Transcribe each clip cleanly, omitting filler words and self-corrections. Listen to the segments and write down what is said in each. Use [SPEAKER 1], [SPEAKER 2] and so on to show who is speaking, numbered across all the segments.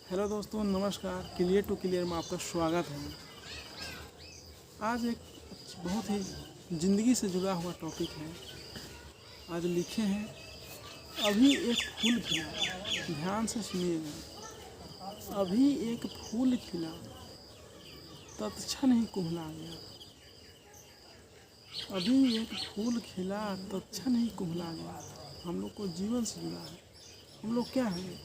[SPEAKER 1] Hello दोस्तों, नमस्कार। Clear to clear में आपका स्वागत है। आज एक बहुत ही ज़िंदगी से जुड़ा हुआ टॉपिक है। आज लिखे हैं, अभी एक फूल खिला, ध्यान से सुनिएगा। अभी एक फूल खिला, तत्क्षण ही कुम्हला गया। अभी एक फूल खिला, तत्क्षण ही कुम्हला गया। हम लोग को जीवन से जुड़ा है। हम लोग क्या हैं,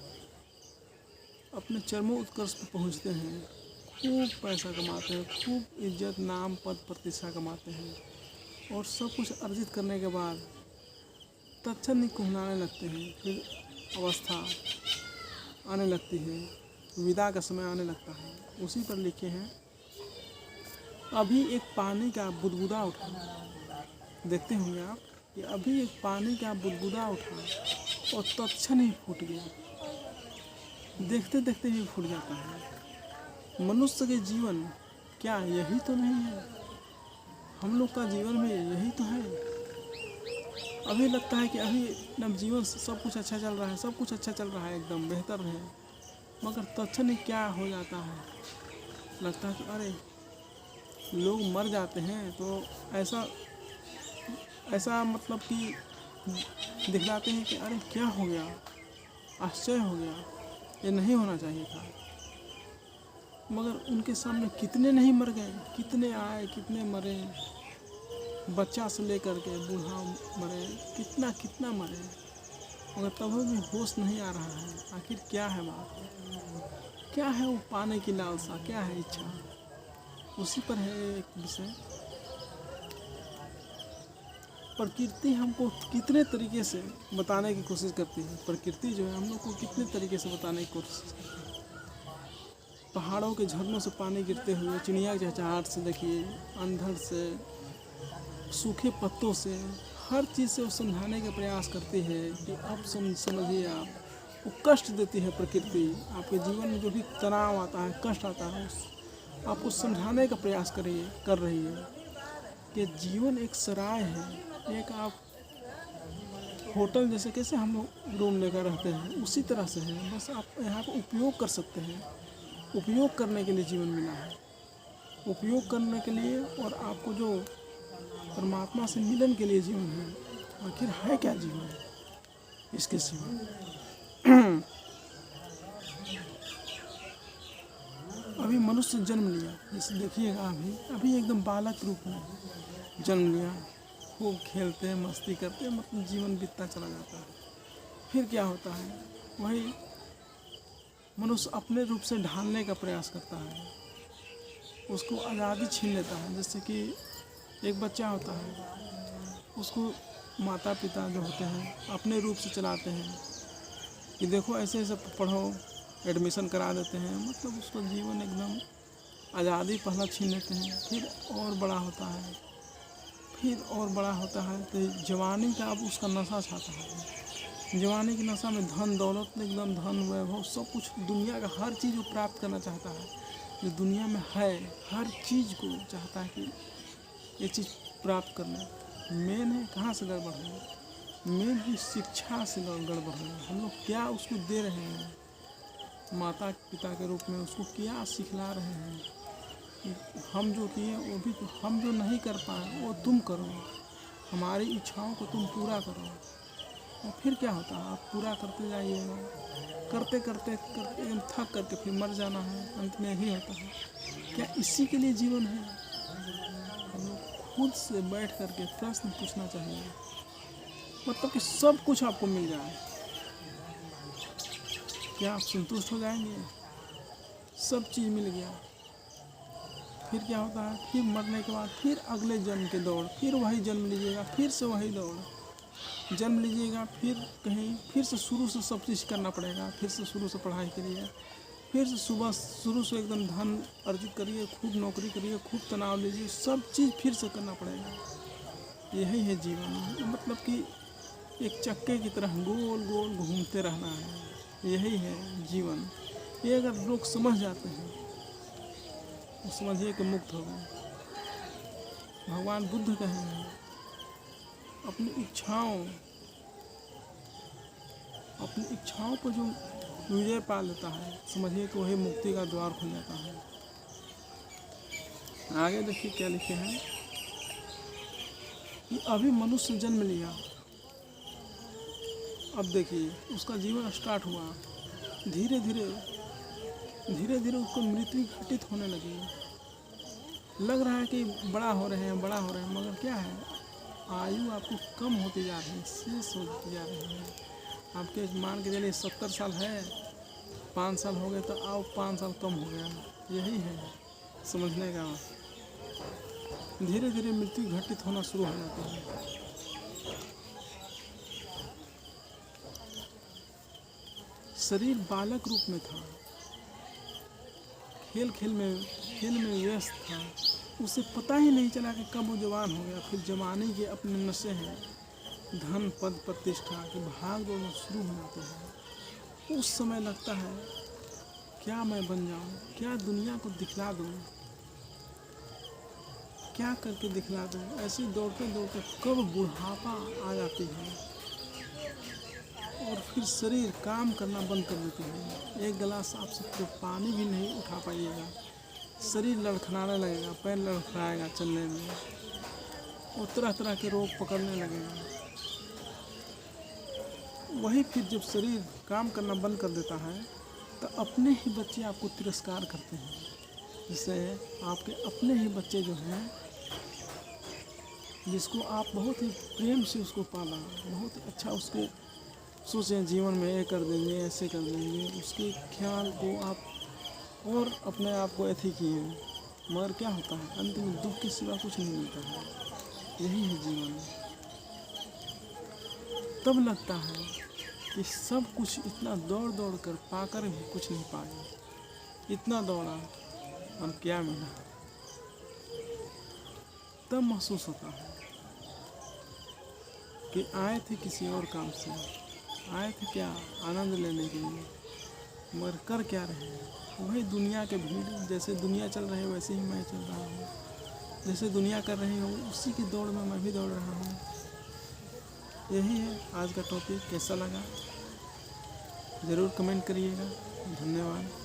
[SPEAKER 1] अपने चरमों उत्कर्ष पर पहुँचते हैं, खूब पैसा कमाते हैं, खूब इज्जत, नाम, पद, प्रतिष्ठा कमाते हैं और सब कुछ अर्जित करने के बाद तत्क्षण ही कुम्हलाने लगते हैं। फिर अवस्था आने लगती है, विदा का समय आने लगता है। उसी पर लिखे हैं, अभी एक पानी का बुदबुदा उठा। देखते होंगे आप कि अभी एक पानी का बुदबुदा उठा और तत्क्षण ही फूट गया। देखते देखते ही फूट जाता है। मनुष्य के जीवन क्या यही तो नहीं है? हम लोग का जीवन में यही तो है। अभी लगता है कि अभी नव जीवन सब कुछ अच्छा चल रहा है, सब कुछ अच्छा चल रहा है, एकदम बेहतर है। मगर तत्क्षण ही क्या हो जाता है, लगता है कि अरे लोग मर जाते हैं तो ऐसा मतलब कि दिखलाते हैं कि अरे क्या हो गया, आश्चर्य हो गया, ये नहीं होना चाहिए था। मगर उनके सामने कितने नहीं मर गए, कितने आए, कितने मरे, बच्चा से लेकर के बूढ़ा मरे, कितना कितना मरे, मगर तब भी होश नहीं आ रहा है। आखिर क्या है बात, क्या है वो पाने की लालसा, क्या है इच्छा? उसी पर है एक विषय। प्रकृति हमको कितने तरीके से बताने की कोशिश करती है। प्रकृति जो है हम लोग को कितने तरीके से बताने की कोशिश करती है। पहाड़ों के झरनों से पानी गिरते हुए, चिड़िया की चहचहाहट से, देखिए, अंधड़ से, सूखे पत्तों से, हर चीज़ से वो समझाने का प्रयास करती है कि अब समझिए आप। वो कष्ट देती है प्रकृति। आपके जीवन में जो भी तनाव आता है, कष्ट आता है, आपको समझाने का प्रयास कर रही है कि जीवन एक सराय है। एक आप होटल जैसे कैसे हम लोग रूम लेकर रहते हैं, उसी तरह से है। बस आप यहाँ पर उपयोग कर सकते हैं। उपयोग करने के लिए जीवन मिला है, उपयोग करने के लिए, और आपको जो परमात्मा से मिलन के लिए जीवन है। आखिर है क्या जीवन इसके सिवा? अभी मनुष्य जन्म लिया, जैसे देखिएगा, अभी एकदम बालक रूप में जन्म लिया, खूब खेलते हैं, मस्ती करते हैं, मतलब जीवन बीतता चला जाता है। फिर क्या होता है, वही मनुष्य अपने रूप से ढालने का प्रयास करता है, उसको आज़ादी छीन लेता है। जैसे कि एक बच्चा होता है, उसको माता पिता जो होते हैं अपने रूप से चलाते हैं कि देखो ऐसे ऐसे पढ़ो, एडमिशन करा देते हैं, मतलब उसका जीवन एकदम आज़ादी पहला छीन लेते हैं। फिर और बड़ा होता है, फिर और बड़ा होता है तो जवानी का अब उसका नशा छाता है। जवानी की नशा में धन दौलत, एकदम धन वैभव, सब कुछ, दुनिया का हर चीज़ वो प्राप्त करना चाहता है। जो दुनिया में है हर चीज़ को चाहता है कि ये चीज़ प्राप्त करना। मेन है कहाँ से गड़बड़ है, मेन है शिक्षा से गड़बड़ है। हम लोग क्या उसको दे रहे हैं, माता पिता के रूप में उसको क्या सिखला रहे हैं। हम जो किए वो भी तो, हम जो नहीं कर पाए वो तुम करो, हमारी इच्छाओं को तुम पूरा करो। और फिर क्या होता है, आप पूरा करते जाइएगा, करते करते करते एकदम थक करके फिर मर जाना है। अंत में यही होता है। क्या इसी के लिए जीवन है? हम लोग खुद से बैठ करके प्रश्न पूछना चाहिए। मतलब कि सब कुछ आपको मिल जाए, क्या आप संतुष्ट हो जाएंगे? सब चीज़ मिल गया, फिर क्या होता है, फिर मरने के बाद फिर अगले जन्म की दौड़, फिर वही जन्म लीजिएगा, फिर से वही दौड़, जन्म लीजिएगा, फिर कहीं फिर से शुरू से सब चीज़ करना पड़ेगा। फिर से शुरू से पढ़ाई करिए, फिर से सुबह शुरू से एकदम धन अर्जित करिए, खूब नौकरी करिए, खूब तनाव लीजिए, सब चीज़ फिर से करना पड़ेगा। यही है जीवन। मतलब कि एक चक्के की तरह गोल गोल घूमते रहना है, यही है जीवन। ये अगर लोग समझ जाते हैं तो समझिए कि मुक्त हो गए। भगवान बुद्ध कहे हैं, अपनी इच्छाओं पर जो विजय पा लेता है, समझिए कि वही मुक्ति का द्वार खुल जाता है। आगे देखिए क्या लिखे हैं कि अभी मनुष्य जन्म लिया, अब देखिए उसका जीवन स्टार्ट हुआ, धीरे धीरे उसको मृत्यु घटित होने लगी। लग रहा है कि बड़ा हो रहे हैं, मगर क्या है, आयु आपको कम होती जा रही है, शेष होती जा रही है। आपके मान के चलिए 70 साल है, 5 साल हो गए तो आओ 5 साल कम हो गया। यही है समझने का। धीरे धीरे मृत्यु घटित होना शुरू हो जाता है। शरीर बालक रूप में था, खेल में व्यस्त था, उसे पता ही नहीं चला कि कब वो जवान हो गया। फिर जवानी के अपने नशे हैं, धन पद प्रतिष्ठा की भाग दौड़ शुरू हो जाते हैं। उस समय लगता है क्या मैं बन जाऊं, क्या दुनिया को दिखला दूं, क्या करके दिखला दूं। ऐसे दौड़ते दौड़ते कब बुढ़ापा आ जाती है और फिर शरीर काम करना बंद कर देती है। एक गिलास आप सबको पानी भी नहीं उठा पाइएगा, शरीर लड़खड़ाने लगेगा, पैर लड़खड़ाएगा चलने में, और तरह तरह के रोग पकड़ने लगेगा। वही फिर जब शरीर काम करना बंद कर देता है तो अपने ही बच्चे आपको तिरस्कार करते हैं। जैसे आपके अपने ही बच्चे जो हैं, जिसको आप बहुत ही प्रेम से उसको पाला, बहुत अच्छा उसके सोचें जीवन में ये कर देंगे, ऐसे कर देंगे, उसके ख्याल को आप और अपने आप को ऐसे किए, मगर क्या होता है अंत में दुख के सिवा कुछ नहीं मिलता है। यही है जीवन। तब लगता है कि सब कुछ इतना दौड़ कर पाकर भी कुछ नहीं पाया, इतना दौड़ा और क्या मिला। तब महसूस होता है कि आए थे किसी और काम से, आए थे क्या आनंद लेने के लिए, मगर कर क्या रहे हैं। वही दुनिया के भीड़, जैसे दुनिया चल रही है वैसे ही मैं चल रहा हूँ, जैसे दुनिया कर रही हो उसी की दौड़ में मैं भी दौड़ रहा हूँ। यही है आज का टॉपिक। कैसा लगा ज़रूर कमेंट करिएगा। धन्यवाद।